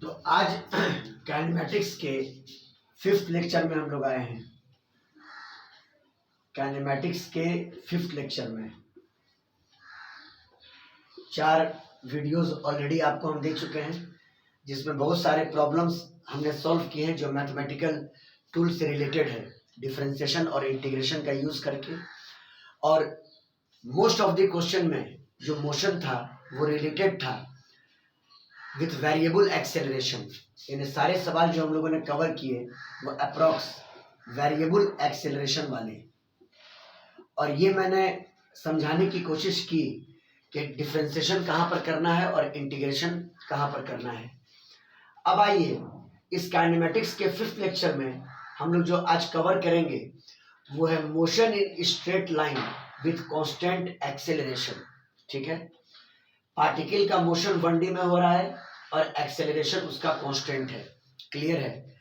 तो आज काइनेमैटिक्स के 5th लेक्चर में हम लोग आए हैं। काइनेमैटिक्स के 5th लेक्चर में 4 वीडियोस ऑलरेडी आपको हम दे चुके हैं, जिसमें बहुत सारे प्रॉब्लम्स हमने सॉल्व किए हैं जो मैथमेटिकल टूल से रिलेटेड है, डिफरेंशिएशन और इंटीग्रेशन का यूज करके। और मोस्ट ऑफ द क्वेश्चन में जो मोशन था वो रिलेटेड था विथ वेरिएबल एक्सेलरेशन। यानी सारे सवाल जो हम लोगों ने कवर किए वो अप्रॉक्स वेरिएबल एक्सेलरेशन वाले। और ये मैंने समझाने की कोशिश की कि डिफरेंशिएशन कहाँ पर करना है और इंटीग्रेशन कहाँ पर करना है। अब आइए इस काइनेमैटिक्स के 5th लेक्चर में हम लोग जो आज कवर करेंगे वो है motion in straight line with constant acceleration. ठीक है, पार्टिकल का मोशन 1D में हो रहा है और एक्सेलरेशन उसका कांस्टेंट है। क्लियर है।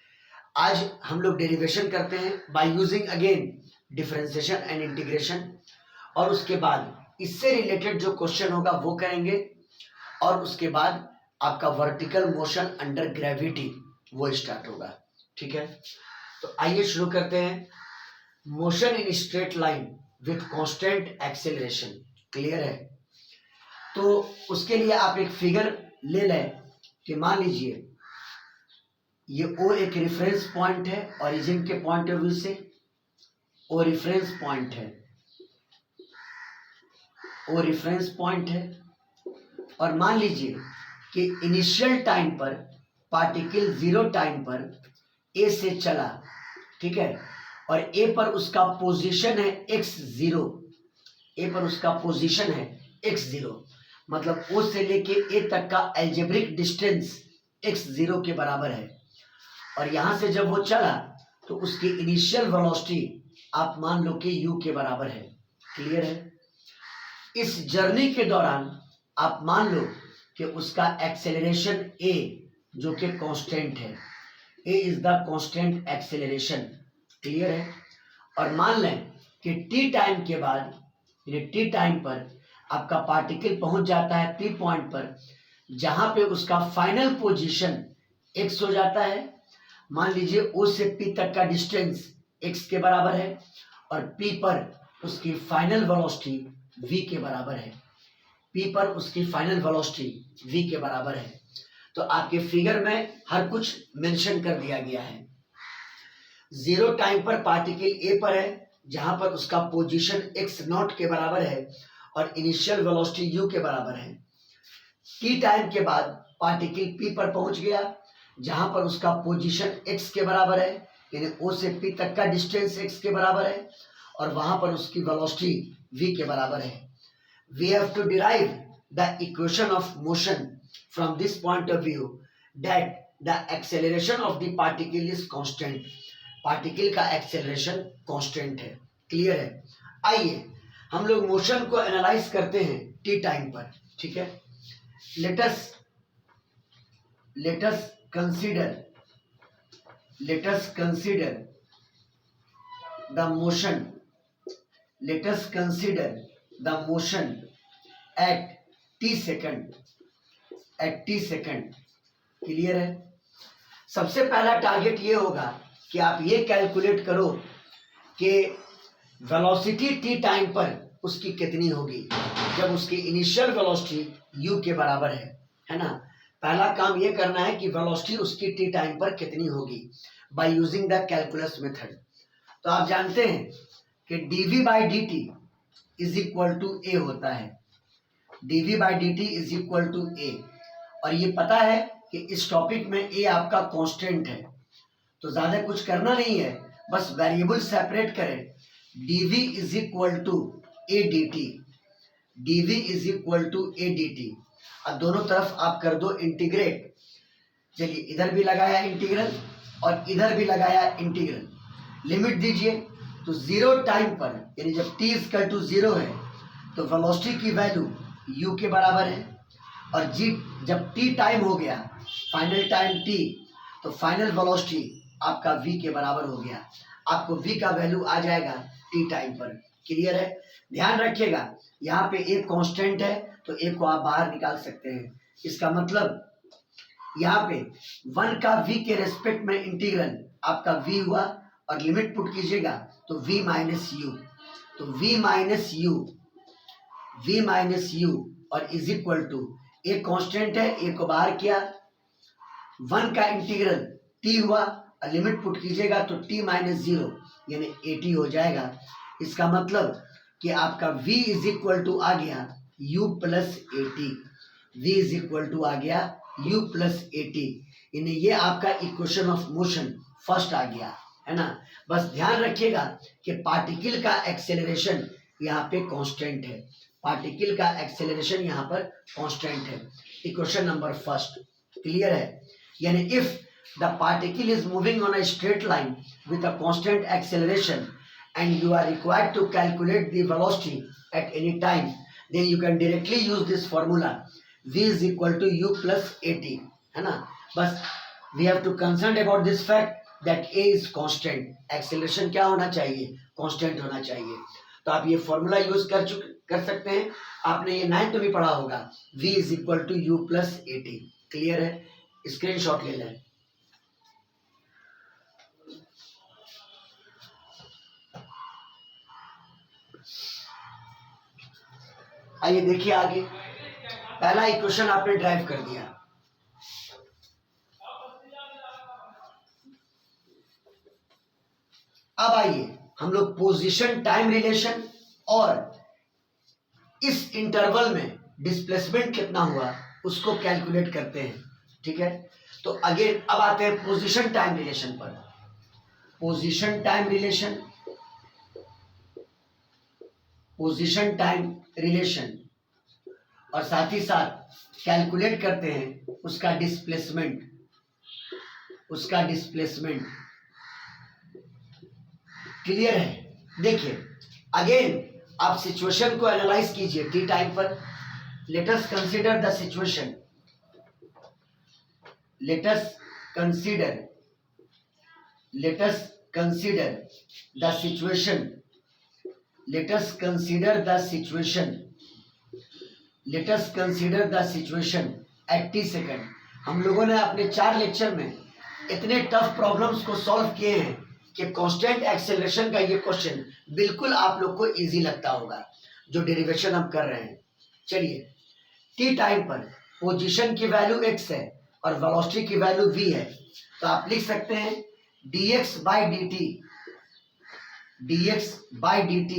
आज हम लोग डेरिवेशन करते हैं by using again differentiation and integration, और उसके बाद इससे रिलेटेड जो क्वेश्चन होगा वो करेंगे, और उसके बाद आपका वर्टिकल मोशन अंडर ग्रेविटी वो स्टार्ट होगा। ठीक है, तो आइए शुरू करते हैं। Motion in straight line with constant acceleration. Clear है। तो उसके लिए आप एक फिगर ले लें कि मान लीजिए ये O एक रेफरेंस पॉइंट है, ओरिजिन के पॉइंट ऑफ व्यू से O रेफरेंस पॉइंट है, O रेफरेंस पॉइंट है। और मान लीजिए कि इनिशियल टाइम पर पार्टिकल 0 टाइम पर A से चला, ठीक है, और A पर उसका पोजीशन है x0, A पर उसका पोजीशन है x0, मतलब O से लेके A तक का एल्जेब्रिक डिस्टेंस x0 के बराबर है। और यहां से जब वो चला तो उसकी इनिशियल वेलोसिटी आप मान लो कि u के बराबर है। क्लियर है। इस जर्नी के दौरान आप मान लो कि उसका एक्सेलरेशन a जो कि कांस्टेंट है, a is the constant acceleration. Clear है। और मान लें कि t टाइम के बाद, यानी t टाइम पर आपका पार्टिकल पहुंच जाता है p पॉइंट पर, जहां पे उसका फाइनल पोजीशन x हो जाता है। मान लीजिए O से P तक का डिस्टेंस x के बराबर है और P पर उसकी फाइनल वेलोसिटी v के बराबर है। P पर उसकी फाइनल वेलोसिटी v के बराबर है। तो आपके फिगर में हर कुछ मेंशन कर दिया गया है। 0 टाइम पर पार्टिकल A पर है, जहां पर उसका पोजीशन x0 के बराबर है और इनिशियल वेलोसिटी u के बराबर है। T टाइम के बाद पार्टिकल P पर पहुंच गया, जहां पर उसका पोजीशन x के बराबर है, यानी O से P तक का डिस्टेंस x के बराबर है, और वहां पर उसकी वेलोसिटी v के बराबर है। We have to derive the equation of motion from this point of view that the acceleration of the particle is constant. Particle का एक्सेलरेशन कांस्टेंट है। क्लियर है। आइए हम लोग मोशन को एनालाइज करते हैं t टाइम पर। ठीक है, let us consider the motion at t second। Clear है। सबसे पहला टारगेट ये होगा कि आप ये कैलकुलेट करो कि वेलोसिटी t टाइम पर उसकी कितनी होगी जब उसकी इनिशियल वेलोसिटी u के बराबर है ना। पहला काम ये करना है कि वेलोसिटी उसकी t टाइम पर कितनी होगी by using the calculus method. तो आप जानते हैं कि dv by dt is equal to a होता है। dv by dt is equal to a, और ये पता है कि इस टॉपिक में a आपका कांस्टेंट है, तो ज्यादा कुछ करना नहीं है, बस वेरिएबल सेपरेट करें। dv is equal to a dt, dv is equal to a dt। अब दोनों तरफ आप कर दो इंटीग्रेट। चलिए, इधर भी लगाया इंटीग्रल और इधर भी लगाया इंटीग्रल। लिमिट दीजिए। तो 0 टाइम पर, यानी जब t इक्वल टू 0 है तो वेलोसिटी की वैल्यू u के बराबर है, और g जब t टाइम हो गया, फाइनल टाइम t, तो फाइनल वेलोसिटी आपका v के बराबर हो गया। आपको v का वैल्यू आ जाएगा t टाइम पर। क्लियर है। ध्यान रखिएगा, यहाँ पे एक कांस्टेंट है तो एक को आप बाहर निकाल सकते हैं। इसका मतलब यहाँ पे 1 का v के रेस्पेक्ट में इंटीग्रल आपका v हुआ और लिमिट पुट कीजिएगा तो v माइनस यू, तो v माइनस यू और is equal to a constant है, ए को बाहर किया, 1 का इंटीग्रल t हुआ और लिमिट पुट कीजिएगा तो t माइनस 0 यानी 80 हो जाएगा। इसका मतलब कि आपका v इज इक्वल टू आ गया u plus 80, v is equal to आ गया u प्लस 80, यानी ये आपका इक्वेशन ऑफ मोशन फर्स्ट आ गया है ना। बस ध्यान रखिएगा कि पार्टिकल का एक्सेलरेशन यहाँ पे कांस्टेंट है, पार्टिकल का एक्सेलरेशन यहाँ पर कांस्टेंट है। इक्वेशन नंबर फर्स्ट क्लियर है, यानी if the particle is moving on a straight line with a constant acceleration and you are required to calculate the velocity at any time, then you can directly use this formula v is equal to u plus 80 है ना। बस we have to concerned about this fact that a is constant, acceleration क्या होना चाहिए, constant होना चाहिए। तो आप ये फॉर्मूला यूज कर सकते हैं, आपने ये 9th में भी पढ़ा होगा, v is equal to u plus 80। Clear है, स्क्रीनशॉट ले लें। आइए देखिए आगे, पहला इक्वेशन आपने ड्राइव कर दिया। अब आइए हम लोग पोजीशन टाइम रिलेशन और इस इंटरवल में डिस्प्लेसमेंट कितना हुआ उसको कैलकुलेट करते हैं, ठीक है। तो अगेन अब आते हैं पोजीशन टाइम रिलेशन पर। Position time relation, position time relation और साथ ही साथ कैलकुलेट करते हैं उसका डिस्प्लेसमेंट, उसका डिस्प्लेसमेंट। क्लियर है, देखिए अगेन आप सिचुएशन को एनालाइज कीजिए टी टाइम पर। Let us consider the situation, let us consider the situation, let us consider the situation at t second. हम लोगों ने अपने 4 लेक्चर में इतने टफ प्रॉब्लम्स को सॉल्व किए हैं कि कांस्टेंट एक्सेलरेशन का ये क्वेश्चन बिल्कुल आप लोग को इजी लगता होगा जो डेरिवेशन हम कर रहे हैं। चलिए टी टाइम पर पोजीशन की वैल्यू x है और वेलोसिटी की वैल्यू v है, तो आप लिख सकते हैं dx by dt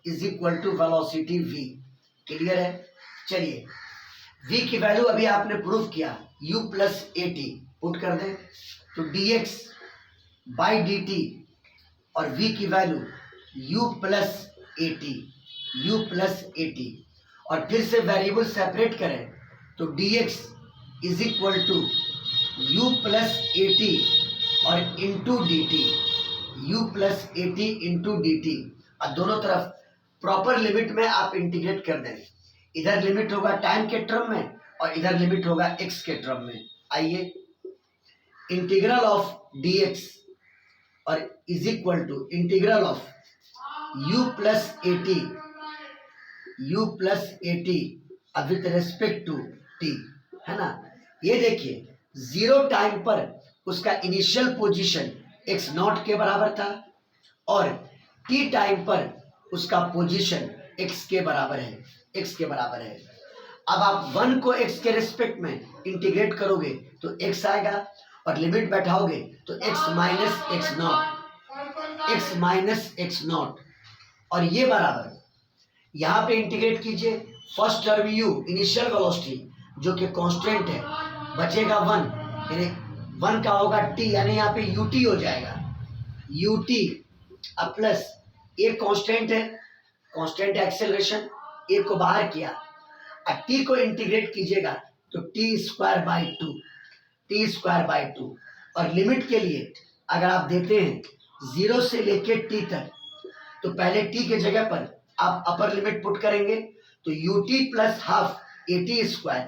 is equal to velocity v। Clear है, चलिए v की वैल्यू अभी आपने प्रूव किया u प्लस 80 पुट कर दें तो dx बाई dt और v की वैल्यू u प्लस 80 और फिर से वेरिएबल सेपरेट करें तो dx is equal to u plus 80 और into dt, u plus 80 into dt और दोनों तरफ प्रॉपर लिमिट में आप इंटीग्रेट कर दें। इधर लिमिट होगा टाइम के टर्म में और इधर लिमिट होगा x के टर्म में। आइए इंटीग्रल ऑफ dx और is equal to integral of u plus 80 with respect to t, है ना। ये देखिए जीरो टाइम पर उसका इनिशियल पोजीशन x नॉट के बराबर था और t टाइम पर उसका पोजीशन x के बराबर है। अब आप 1 को x के रिस्पेक्ट में इंटीग्रेट करोगे तो x आएगा और लिमिट बैठाओगे तो x माइनस एक्स नॉट और ये बराबर यहाँ पे इंटीग्रेट कीजिए first term u initial velocity जो कि कांस्टेंट है बचेगा 1, यानी 1 का होगा t, यानी यहाँ पे ut हो जाएगा ut अब प्लस ए कांस्टेंट है, कांस्टेंट एक्सेलरेशन, ए को बाहर किया, अब t को इंटीग्रेट कीजिएगा तो टी स्क्वायर बाई टू और लिमिट के लिए अगर आप देते हैं 0 से लेके t तक तो पहले t के जगह पर आप अपर लिमिट पुट करेंगे तो ut plus half at square,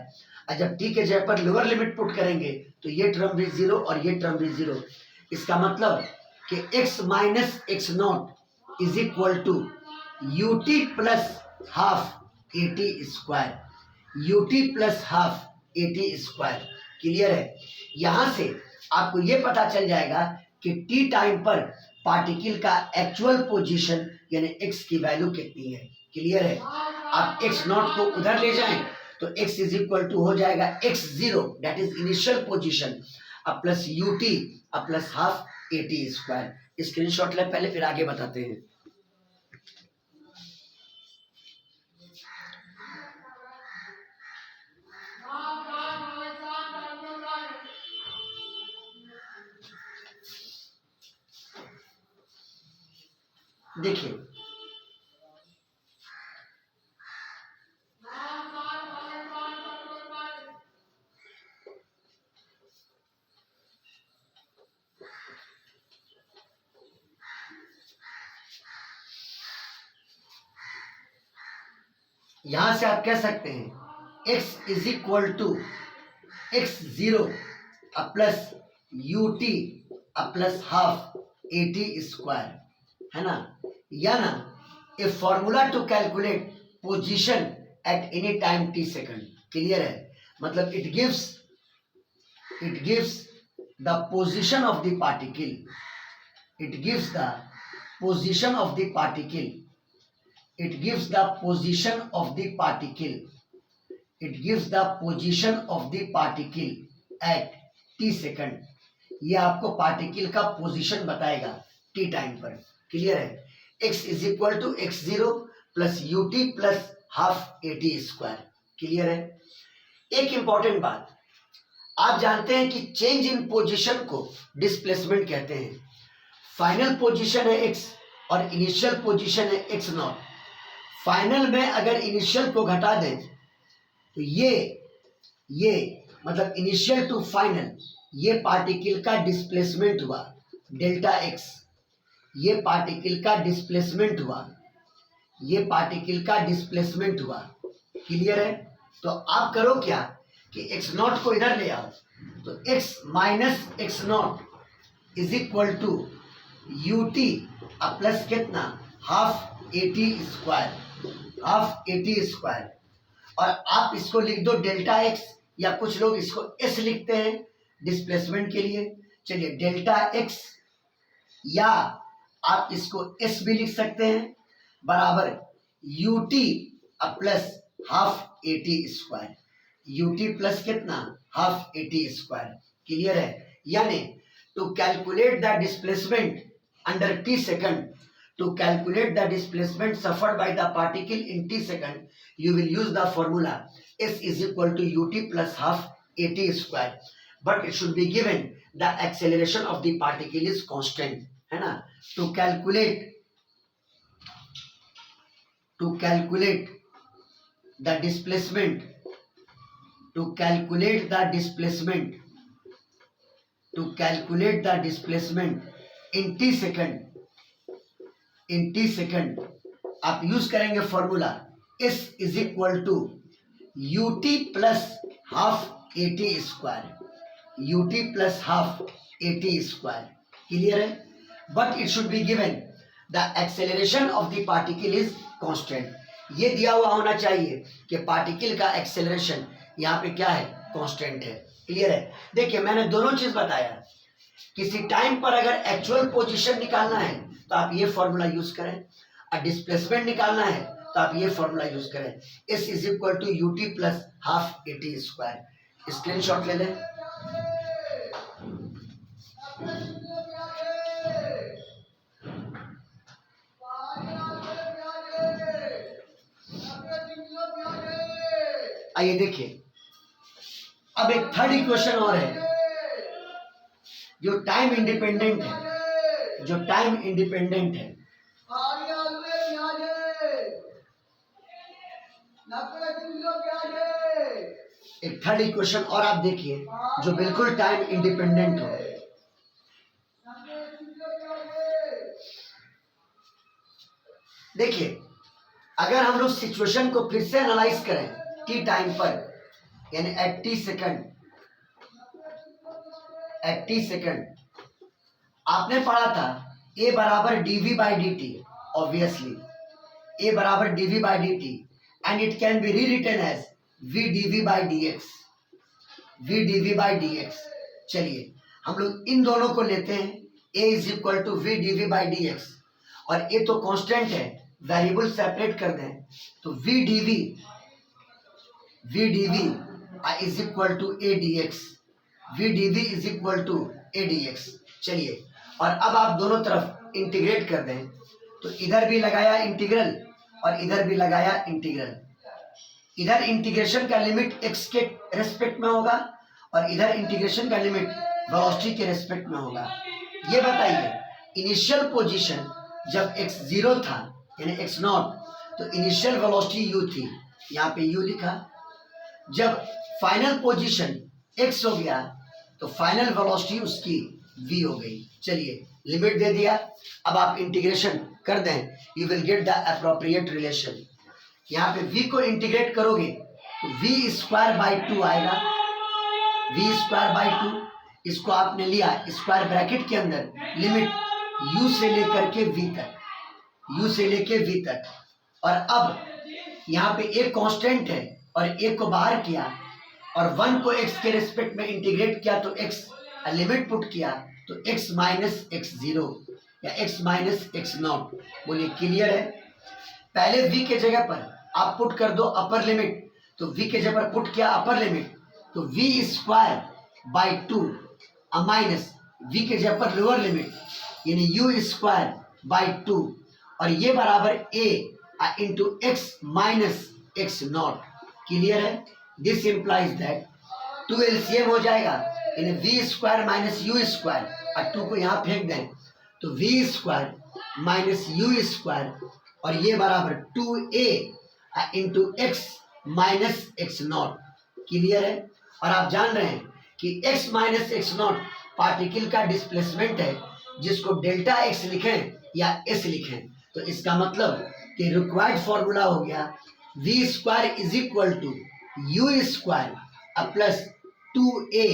और जब t के जगह पर लोअर लिमिट पुट करेंगे तो ये टर्म भी 0 और ये टर्म भी 0। इसका मतलब कि x minus x naught is equal to ut plus half at square, ut plus half at square. Clear है? यहां से आपको ये पता चल जाएगा कि टी टाइम पर पार्टिकल का एक्चुअल पोजीशन यानी एक्स की वैल्यू कितनी है। क्लियर है? आप एक्स नॉट को उधर ले जाएं तो x इज इक्वल टू हो जाएगा x0 that is initial position अब प्लस ut अब plus half at square. Screenshot ले पहले फिर आगे बताते हैं। देखिए यहां से आप कह सकते हैं x is equal to x0 अब प्लस ut अब प्लस हाफ at स्क्वायर है ना, या ना a formula to calculate position at any time t second. Clear है? मतलब it gives the position of the particle, it gives the position of the particle, it gives the position of the particle, it gives the position of the particle at t second. ये आपको particle का position बताएगा t time पर। Clear है? x is equal to x0 plus ut plus half at square. Clear है? एक important बात, आप जानते हैं कि चेंज इन पोजीशन को डिस्प्लेसमेंट कहते हैं। फाइनल पोजीशन है x और इनिशियल पोजीशन है x0। फाइनल में अगर इनिशियल को घटा दें तो ये मतलब इनिशियल टू फाइनल, ये पार्टिकल का डिस्प्लेसमेंट हुआ डेल्टा x, ये पार्टिकल का डिस्प्लेसमेंट हुआ, ये पार्टिकल का डिस्प्लेसमेंट हुआ। क्लियर है? तो आप करो क्या कि x0 को इधर ले आओ तो x minus x0 is equal to ut अब प्लस कितना हाफ at स्क्वायर, और आप इसको लिख दो डेल्टा x, या कुछ लोग इसको s लिखते हैं डिस्प्लेसमेंट के लिए। चलिए डेल्टा x, या आप इसको s भी लिख सकते हैं बराबर ut अब plus half at square, ut plus कितना हाफ at स्क्वायर। क्लियर है? यानी to calculate the displacement under t second, to calculate the displacement suffered by the particle in t second, you will use the formula s is equal to ut plus half at square, but it should be given the acceleration of the particle is constant, है ना। to calculate the displacement, to calculate the displacement in t second आप use करेंगे formula s is equal to ut plus half at square, ut plus half at square. Clear है? But it should be given the acceleration of the particle is constant. ये दिया हुआ होना चाहिए कि particle का एक्सेलरेशन यहाँ पे क्या है, कांस्टेंट है। क्लियर है? देखिए मैंने दोनों चीज बताया। किसी टाइम पर अगर एक्चुअल पोजीशन निकालना है तो आप ये फॉर्मूला यूज करें, और डिस्प्लेसमेंट निकालना है तो आप ये फॉर्मूला यूज करें, s is equal to ut plus half at square. Screenshot ले लें। आइए देखिए, अब एक थर्ड इक्वेशन और है जो टाइम इंडिपेंडेंट है, एक थर्ड इक्वेशन और आप देखिए जो बिल्कुल टाइम इंडिपेंडेंट हो। देखिए अगर हम लोग सिचुएशन को फिर से एनालाइज करें टी टाइम पर, यानी एट टी सेकंड, आपने पढ़ा था a बराबर dv by D T, obviously a बराबर dv by D T, and it can be rewritten as v dv by dx, V D V by D x. चलिए हम लोग इन दोनों को लेते हैं, a is equal to V D V by D X, और a तो कांस्टेंट है, वेरिएबल सेपरेट कर दें तो V D V is equal to A D X, V D V is equal to A D x. चलिए और अब आप दोनों तरफ इंटीग्रेट कर दें तो इधर भी लगाया इंटीग्रल और इधर भी लगाया इंटीग्रल। इधर इंटीग्रेशन का लिमिट x के रेस्पेक्ट में होगा और इधर इंटीग्रेशन का लिमिट वेलोसिटी के रेस्पेक्ट में होगा। ये बताइए इनिशियल पोजीशन जब x 0 था यानी x नॉट, तो इनिशियल वेलोसिटी u थी, यहाँ पे u लिखा। जब फाइनल पोजीशन x हो गया तो फाइनल वेलोसिटी उसकी v हो गई। चलिए लिमिट दे दिया, अब आप इंटीग्रेशन कर दें, you will get the appropriate relation. यहाँ पे v को इंटीग्रेट करोगे तो v स्क्वायर बाई 2 आएगा, v स्क्वायर बाई 2, इसको आपने लिया स्क्वायर ब्रैकेट के अंदर, लिमिट u से लेकर के v तक, u से लेके v तक। और अब यहाँ पे एक कांस्टेंट है और एक को बाहर किया और 1 को x के रिस्पेक्ट में इंटीग्रेट किया तो x लिमिट पुट किया तो x माइनस एक्स जीरो या x माइनस एक्स नॉट। बोलिए क्लियर है? पहले v के जगह पर आप पुट कर दो अपर लिमिट, तो v के जगह पर पुट किया अपर लिमिट तो v square by 2 minus v के जगह पर लोअर लिमिट यानी u स्क्वायर बाई 2 और ये बराबर a into x minus x not. Clear है? दिस इंप्लाइज दैट 2 एलसीएम हो जाएगा यानी v square minus you square, और 2 को यहाँ फेंक दें तो v square minus you square और ये बराबर 2a into x minus x not. Clear है? और आप जान रहे हैं कि x minus x not particle का डिस्प्लेसमेंट है, जिसको डेल्टा x लिखें या s लिखें, तो इसका मतलब कि रिक्वायर्ड फॉर्मूला हो गया v square is equal to u square plus 2a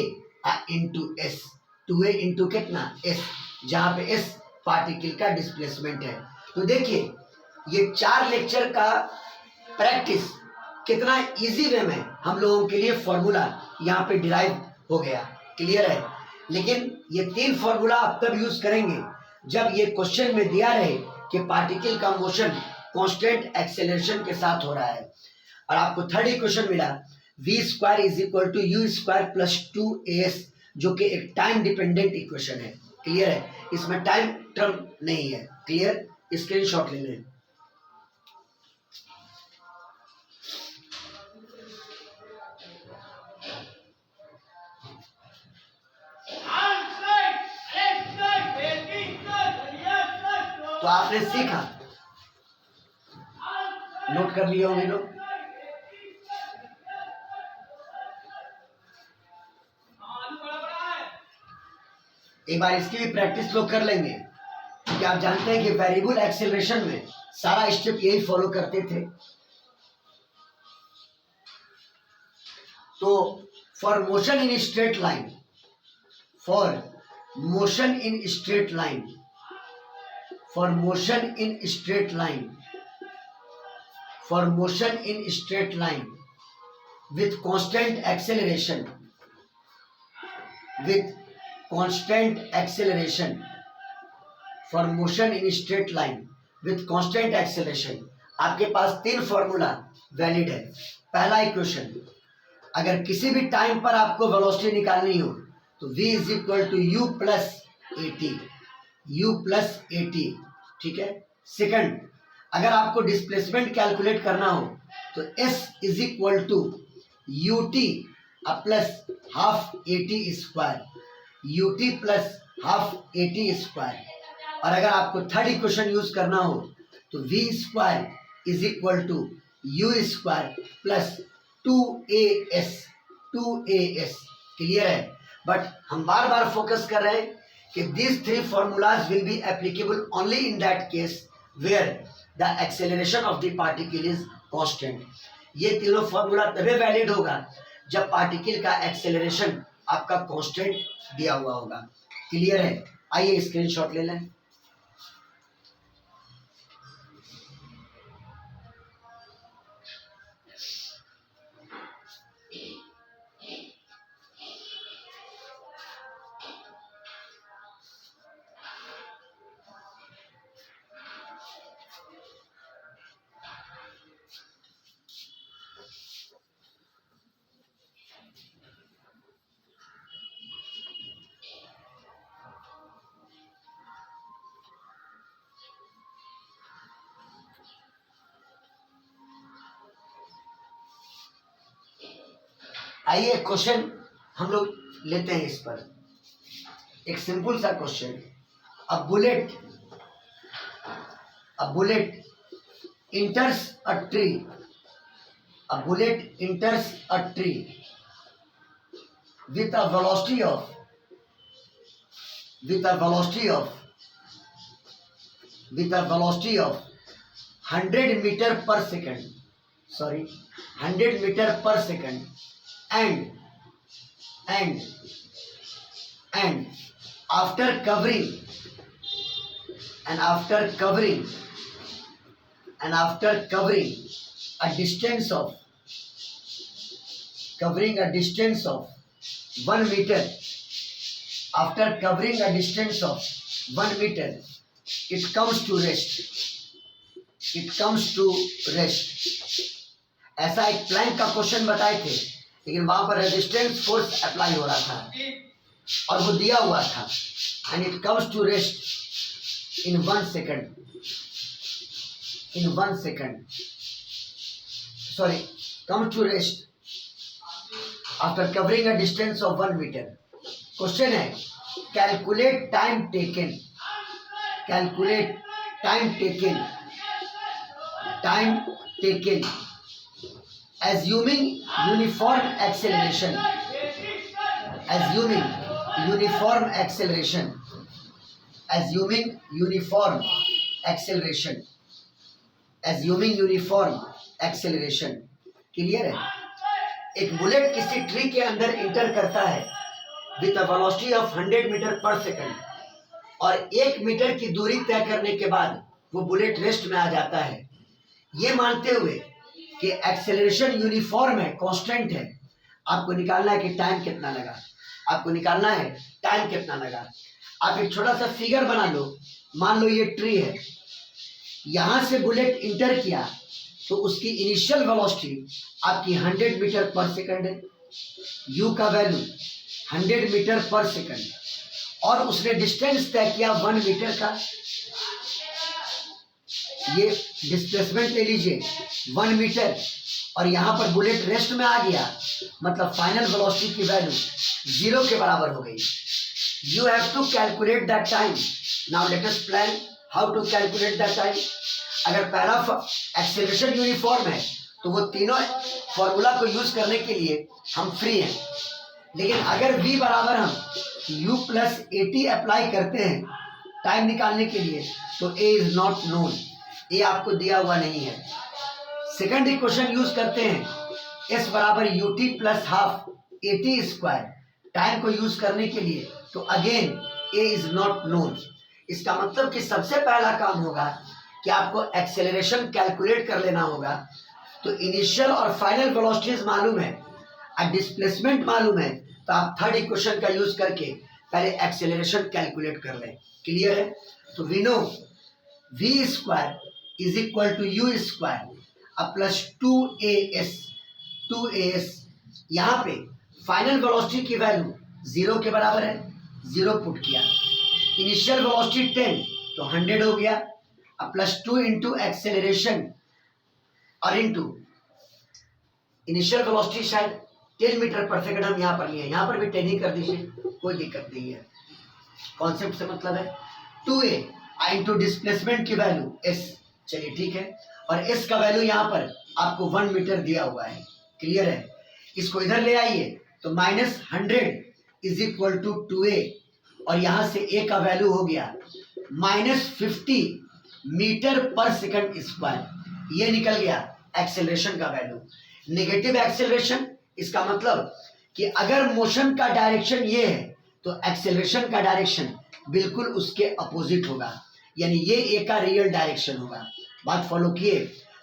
into s. 2a into कितना? s, जहाँ पे s पार्टिकल का डिस्प्लेसमेंट है। तो देखिए ये 4 लेक्चर का प्रैक्टिस कितना इजी वे में हम लोगों के लिए फॉर्मूला यहाँ पे डिराइव हो गया। क्लियर है? लेकिन ये 3 फॉर्मूला आप तब यूज करेंगे जब ये क्वेश्चन में दिया रहे कि पार्टिकल का मोशन कांस्टेंट एक्सेलरेशन के साथ हो रहा है। और आपको थर्ड इक्वेशन मिला v square is equal to u square plus 2as, जो कि एक टाइम डिपेंडेंट इक्वेशन है। क्लियर है? इसमें टाइम टर्म नहीं है। क्लियर? स्क्रीनशॉट ले लें। तो आपने सीखा, नोट कर लिया होंगे लोग। एक बार इसकी भी प्रैक्टिस लोग कर लेंगे कि आप जानते हैं कि वेरिएबल एक्सेलरेशन में सारा स्टेप यही फॉलो करते थे। तो for motion in straight line, for motion in straight line, for motion in straight line, for motion in straight line with constant acceleration, with constant acceleration, for motion in straight line with constant acceleration, आपके पास 3 formula valid है। पहला equation, अगर किसी भी time पर आपको velocity निकालनी हो तो v is equal to u plus a t, u plus a t. ठीक है? सेकंड, अगर आपको डिस्प्लेसमेंट कैलकुलेट करना हो तो s is equal to u t plus half a t square, u t plus half a t square. और अगर आपको थर्ड इक्वेशन यूज करना हो तो v square is equal to u square plus 2as, 2as। Clear है? But हम बार बार focus कर रहे हैं कि these 3 formulas will be applicable only in that case where the acceleration of the particle is constant। ये तीनों फॉर्मूला तभी वैलिड होगा जब पार्टिकल का एक्सेलरेशन आपका कांस्टेंट दिया हुआ होगा। क्लियर है? आइए स्क्रीनशॉट ले लें। आइए क्वेश्चन हम लोग लेते हैं इस पर। एक सिंपल सा question, a bullet enters a tree, a bullet enters a tree with a velocity of 100 meter per second, 100 meter per second, and after covering a distance of 1 meter, it comes to rest. ऐसा एक Planck का question बताए थे, लेकिन वहां पर resistance force apply हो रहा था और वो दिया हुआ था, and it comes to rest in 1 second. Come to rest after covering a distance of 1 meter. Question है, calculate time taken assuming uniform acceleration, clear है? एक बुलेट किसी ट्री के अंदर इंटर करता है with a velocity of 100 metre per second, और 1 metre की दूरी तय करने के बाद वो बुलेट रेस्ट में आ जाता है, ये मानते हुए कि एक्सेलरेशन यूनिफॉर्म है, कांस्टेंट है। आपको निकालना है कि टाइम कितना लगा। आप एक छोटा सा फिगर बना लो, मान लो ये ट्री है, यहां से बुलेट इंटर किया तो उसकी इनिशियल वेलोसिटी आपकी 100 मीटर पर सेकंड है, u का वैल्यू 100 मीटर पर सेकंड, और उसने डिस्टेंस तय किया 1 मीटर का। ये डिस्प्लेसमेंट ले लीजिए 1 मीटर, और यहां पर बुलेट रेस्ट में आ गया, मतलब फाइनल वेलोसिटी की वैल्यू 0 के बराबर हो गई। You have to calculate that time. Now let us plan how to calculate that time. अगर पहला एक्सेलरेशन यूनिफॉर्म है तो वो तीनों फॉर्मूला को यूज करने के लिए हम फ्री हैं, लेकिन अगर v बराबर हम u प्लस at अप्लाई करते हैं टाइम निकालने के लिए, तो a is not known, a आपको दिया हुआ नहीं है। सेकंड इक्वेशन यूज करते हैं, s बराबर ut plus half at square, time को यूज करने के लिए, तो again a is not known. इसका मतलब कि सबसे पहला काम होगा कि आपको एक्सेलरेशन कैलकुलेट कर लेना होगा। तो इनिशियल और फाइनल वेलोसिटीज मालूम है, डिस्प्लेसमेंट मालूम है, तो आप थर्ड इक्वेशन का यूज करके पहले एक्सेलरेशन कैलकुलेट कर लें। क्लियर है? तो we know v square is equal to u square plus 2as। यहाँ पे फाइनल वेलोसिटी की वैल्यू 0 के बराबर है, 0 पुट किया, इनिशियल वेलोसिटी 10 तो 100 हो गया, प्लस 2 इंटू एक्सेलरेशन और इंटू इनिशियल वेलोसिटी शायद 10 मीटर पर सेकंड हम यहाँ पर लिए, यहाँ पर भी 10 ही कर दीजिए, कोई दिक्कत नहीं है, कॉन्सेप्ट से मतलब है। 2a इंटू डिस्प्लेसमेंट की वैल्यू s, चलिए ठीक है, और s का वैल्यू यहाँ पर आपको 1 मीटर दिया हुआ है। क्लियर है? इसको इधर ले आइए तो -100 इज इक्वल टू 2a, और यहां से a का वैल्यू हो गया -50 मीटर पर सेकंड स्क्वायर, ये निकल गया एक्सेलरेशन का वैल्यू। नेगेटिव एक्सेलरेशन, इसका मतलब कि अगर मोशन का डायरेक्शन ये है तो एक्सेलरेशन का डायरेक्शन बिल्कुल उसके अपोजिट होगा, यानी ये ए का रियल डायरेक्शन होगा। बात फॉलो किए,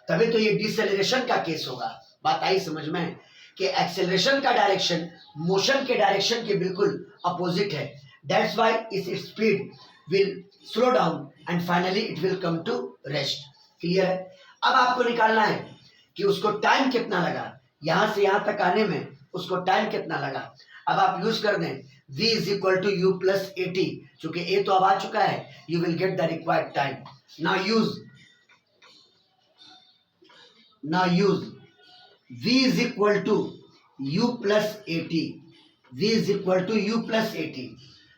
तभी तो ये डिसेलरेशन का केस होगा। बात आई समझ में कि एक्सेलरेशन का डायरेक्शन मोशन के डायरेक्शन के बिल्कुल अपोजिट है, that's why its speed will slow down and finally it will come to rest. Clear है? अब आपको निकालना है कि उसको टाइम कितना लगा, यहां से यहां तक आने में उसको टाइम कितना लगा। अब आप यूज कर दें v is equal to u plus at, चूंकि a तो अब आ चुका है, you will get the required time. Now use v is equal to u plus a t, v is equal to u plus a t.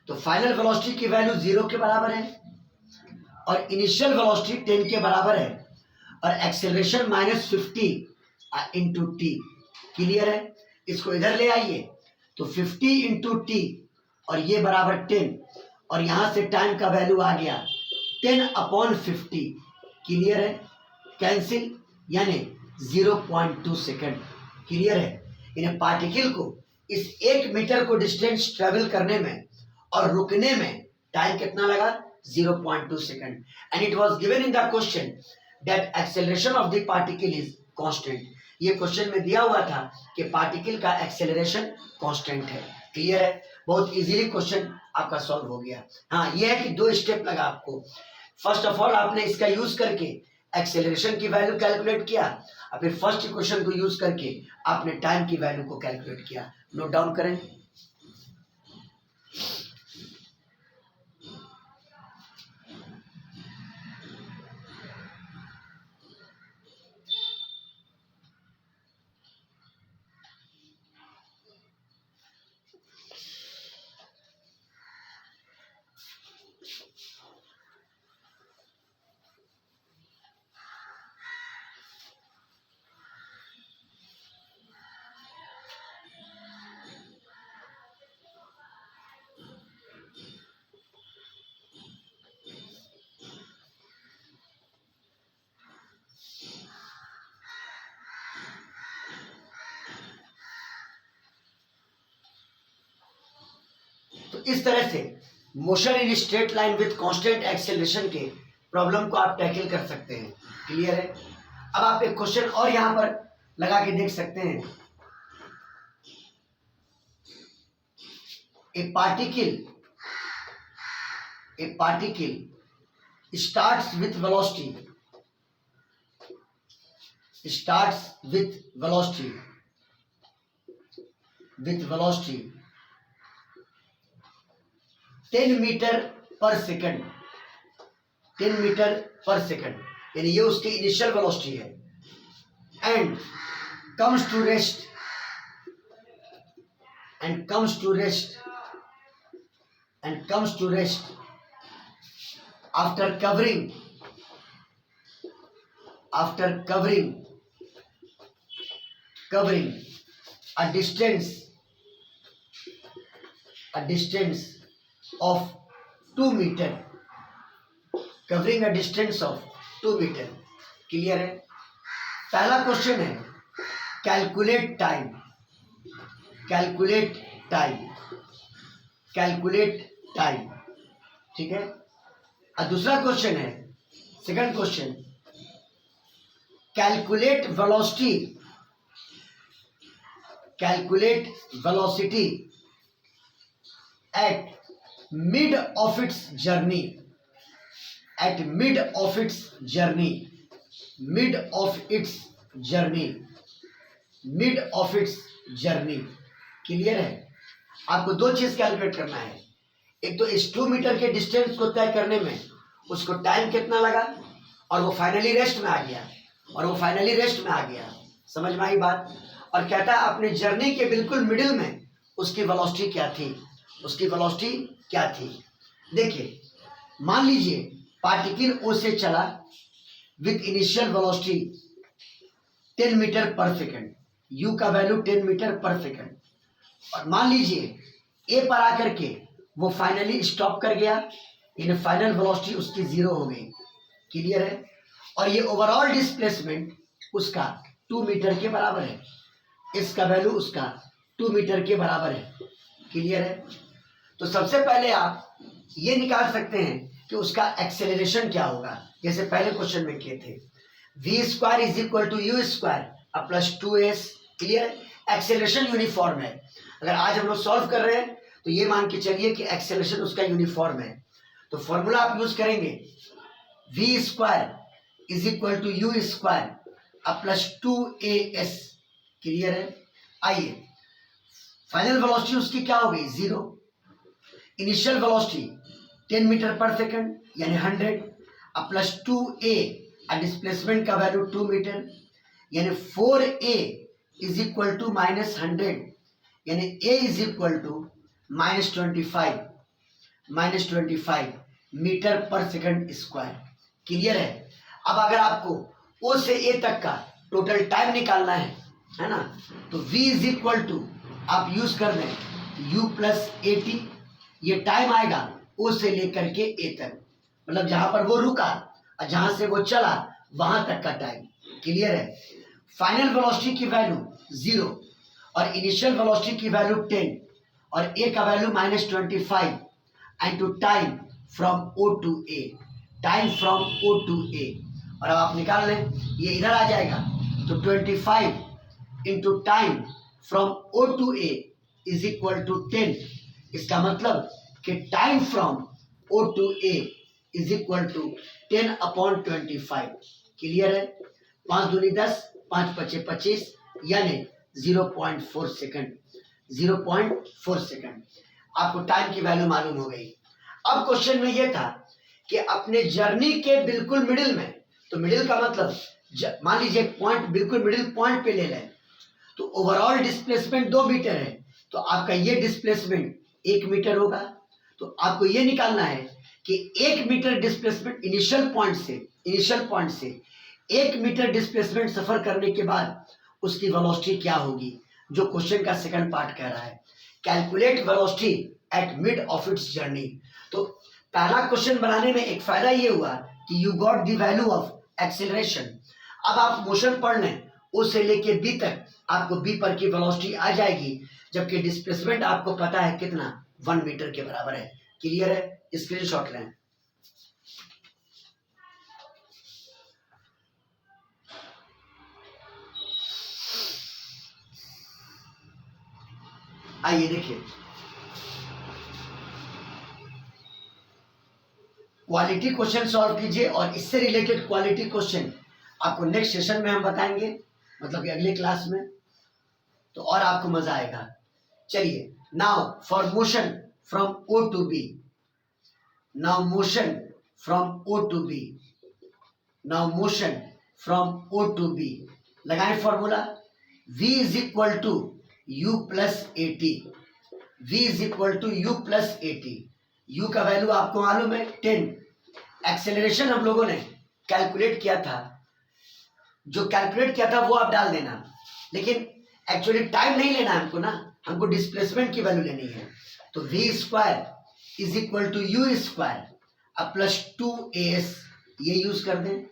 तो final velocity की value 0 के बराबर है और इनिशियल वेलोसिटी 10 के बराबर है और एक्सेलरेशन -50 इंटू टी। क्लियर है? इसको इधर ले आइए तो 50 इंटू टी और ये बराबर 10 और यहां से टाइम का वैल्यू आ गया 10/50। क्लियर है? कैंसिल, यानी 0.2 सेकेंड। क्लियर है? इन्हें पार्टिकल को इस 1 मीटर को डिस्टेंस ट्रेवल करने में और रुकने में टाइम कितना लगा? 0.2 second. And it was given in the question that acceleration of the particle is constant. ये क्वेश्चन में दिया हुआ था कि पार्टिकल का एक्सेलरेशन कांस्टेंट है। क्लियर है? बहुत इजीली क्वेश्चन आपका सॉल्व हो गया। हाँ, ये है कि 2 स्टेप लगा आपको। फर्स्ट ऑफ ऑल आपने इसका यूज करके एक्सेलरेशन की वैल्यू कैलकुलेट किया और फिर फर्स्ट इक्वेशन को यूज करके आपने टाइम की वैल्यू को कैलकुलेट किया। नोट डाउन करें। तो इस तरह से motion in straight line with constant acceleration के प्रॉब्लम को आप टैकल कर सकते हैं। क्लियर है? अब आप एक क्वेश्चन और यहां पर लगा के देख सकते हैं। A particle starts with velocity 10 metre per second, 10 metre per second, यानी ये उसकी इनिशियल वेलोसिटी है। And comes to rest after covering a distance of 2 metre, covering a distance of 2 metre. Clear है? पहला क्वेश्चन है कैलकुलेट टाइम। ठीक है? और दूसरा क्वेश्चन है, second question, calculate velocity at mid of its journey, clear है? आपको 2 चीज कैलकुलेट करना है। एक तो इस 2 मीटर के डिस्टेंस को तय करने में उसको टाइम कितना लगा और वो फाइनली रेस्ट में आ गया। समझ में आई बात? और कहता है अपनी जर्नी के बिल्कुल मिडिल में उसकी वेलोसिटी क्या थी। देखिए, मान लीजिए पार्टिकल ओ से चला with initial velocity 10 metre per second, you का वैल्यू 10 मीटर पर सेकंड, और मान लीजिए ए पर आकर के वो फाइनली स्टॉप कर गया, इन फाइनल वेलोसिटी उसकी 0 हो गई। क्लियर है? और ये ओवरऑल डिस्प्लेसमेंट उसका 2 मीटर के बराबर है, इसका वैल्यू उसका 2 मीटर के बराबर है। क्लियर है? तो सबसे पहले आप ये निकाल सकते हैं कि उसका एक्सेलरेशन क्या होगा, जैसे पहले क्वेश्चन में किए थे। v square is equal to u square plus 2s। Clear? Acceleration uniform है। अगर आज हम लोग सॉल्व कर रहे हैं तो ये मान के चलिए कि एक्सेलरेशन उसका यूनिफॉर्म है, तो फॉर्मूला आप यूज करेंगे v square is equal to u square plus 2as। Clear है? आइए, फाइनल वेलोसिटी उसकी क्या हो गई? 0। Initial velocity 10 metre per second यानी 100 प्लस 2a, डिस्प्लेसमेंट का वैल्यू 2 मीटर यानी 4a इज इक्वल टू -100, यानी a is equal to -25 metre per second square. Clear है? अब अगर आपको ओ से ए तक का टोटल टाइम निकालना है ना, तो v इज इक्वल टू आप यूज कर दें u प्लस AT, ये टाइम आएगा ओ से लेकर के ए तक, मतलब जहां पर वो रुका और जहां से वो चला वहां तक का टाइम। क्लियर है? फाइनल वेलोसिटी की वैल्यू 0 और इनिशियल वेलोसिटी की वैल्यू 10 और ए का value -25 and two time from O to A, time from O to A. और अब आप निकाल लें, ये इधर आ जाएगा तो 25 into time from O to A is equal to 10। इसका मतलब कि time from O to A is equal to 10/25। Clear है? 5 दूनी 10, 5 पचे 25, यानी 0.4 सेकंड। 0.4 सेकंड आपको टाइम की वैल्यू मालूम हो गई। अब क्वेश्चन में यह था कि अपने जर्नी के बिल्कुल मिडिल में, तो मिडिल का मतलब मान लीजिए पॉइंट बिल्कुल मिडिल पॉइंट पे ले लें, तो ओवरऑल डिस्प्लेसमेंट 2 मीटर है, तो आपका ये डिस्प्लेसमेंट 1 मीटर होगा। तो आपको ये निकालना है कि 1 मीटर डिस्प्लेसमेंट इनिशियल पॉइंट से 1 मीटर डिस्प्लेसमेंट सफर करने के बाद उसकी वेलोसिटी क्या होगी, जो क्वेश्चन का सेकंड पार्ट कह रहा है। Calculate velocity at mid of its journey. तो पहला क्वेश्चन बनाने में एक फायदा ये हुआ कि you got the value of acceleration. अब आप मोशन पढ़ लें, ओ से लेके बी तक आपको बी पर की वेलोसिटी आ जाएगी, जबकि डिस्प्लेसमेंट आपको पता है कितना, 1 मीटर के बराबर है। क्लियर है? स्क्रीनशॉट लें। आइए देखिए, क्वालिटी क्वेश्चन सॉल्व कीजिए और इससे रिलेटेड क्वालिटी क्वेश्चन आपको नेक्स्ट सेशन में हम बताएंगे, मतलब कि अगले क्लास में, तो और आपको मजा आएगा। चलिए, now for motion from O to B, now motion from O to B, now motion from O to B, लगाएं formula v is equal to u plus AT। v is equal to u plus AT। u का value आपको मालूम है 10। Acceleration हम लोगों ने calculate किया था, जो कैलकुलेट किया था वो आप डाल देना, लेकिन एक्चुअली टाइम नहीं लेना है हमको ना, हमको डिस्प्लेसमेंट की वैल्यू लेनी है। तो v square is equal to u square अब प्लस 2as, ये यूज कर दें।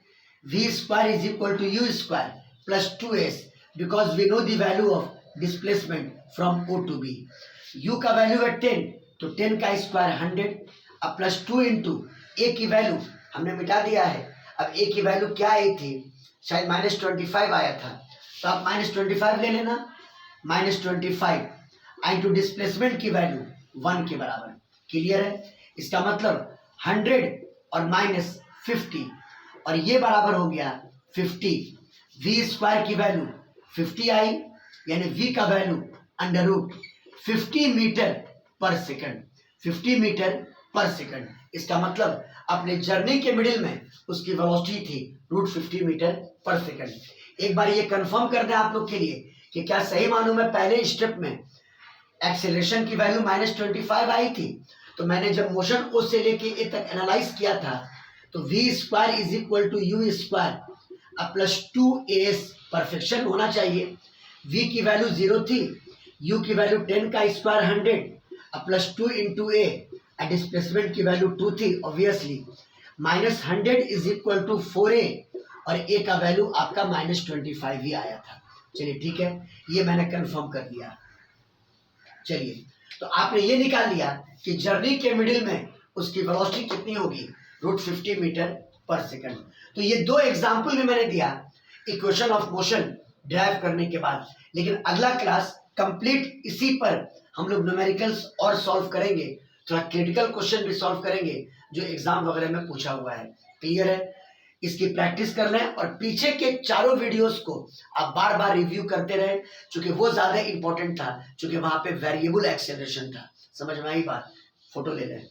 v square is equal to u square plus 2s, because we know the value of displacement from O to B. u का value है 10, तो 10 का square 100, अब plus 2 into ए की वैल्यू हमने मिटा दिया है। अब ए की वैल्यू क्या आई थी, शायद -25 आया था, तो आप -25 ले लेना, -25 इंटू डिस्प्लेसमेंट की वैल्यू 1 के बराबर। क्लियर है? इसका मतलब 100 और -50, और ये बराबर हो गया 50। v स्क्वायर की वैल्यू 50 आई, यानी v का value √50 metre per second. 50 metre per second, इसका मतलब अपने जर्नी के मिडिल में उसकी वेलोसिटी थी √50 मीटर पर सेकंड। एक बार ये कंफर्म कर दें आप लोग के लिए कि क्या सही मालूम है, पहले स्टेप में एक्सेलरेशन की वैल्यू -25 आई थी, तो मैंने जब मोशन ओ से लेके ए तक एनालाइज किया था, तो v square is equal to u square अब प्लस 2as, परफेक्शन होना चाहिए। v की वैल्यू 0 थी, u की वैल्यू 10 का स्क्वायर 100 अब प्लस 2 इंटू ए, डिस्प्लेसमेंट की वैल्यू 2 थी obviously, -100 is equal to 4a, और a का वैल्यू आपका -25 ही आया था। चलिए ठीक है, ये मैंने कंफर्म कर दिया। चलिए, तो आपने ये निकाल लिया कि जर्नी के मिडिल में उसकी वेलोसिटी कितनी होगी, √50 मीटर पर सेकंड। तो ये 2 एग्जाम्पल भी मैंने दिया इक्वेशन ऑफ मोशन ड्राइव करने के बाद, लेकिन अगला क्लास कंप्लीट इसी पर हम लोग न्यूमेरिकल्स और सॉल्व करेंगे, थोड़ा क्रिटिकल क्वेश्चन भी सॉल्व करेंगे जो एग्जाम वगैरह में पूछा हुआ है। क्लियर है? इसकी प्रैक्टिस कर लें और पीछे के चारों वीडियोस को आप बार बार रिव्यू करते रहे, क्योंकि वो ज्यादा इंपॉर्टेंट था, क्योंकि वहां पे वेरिएबल एक्सेलरेशन था। समझ में आई बात? फोटो ले लें।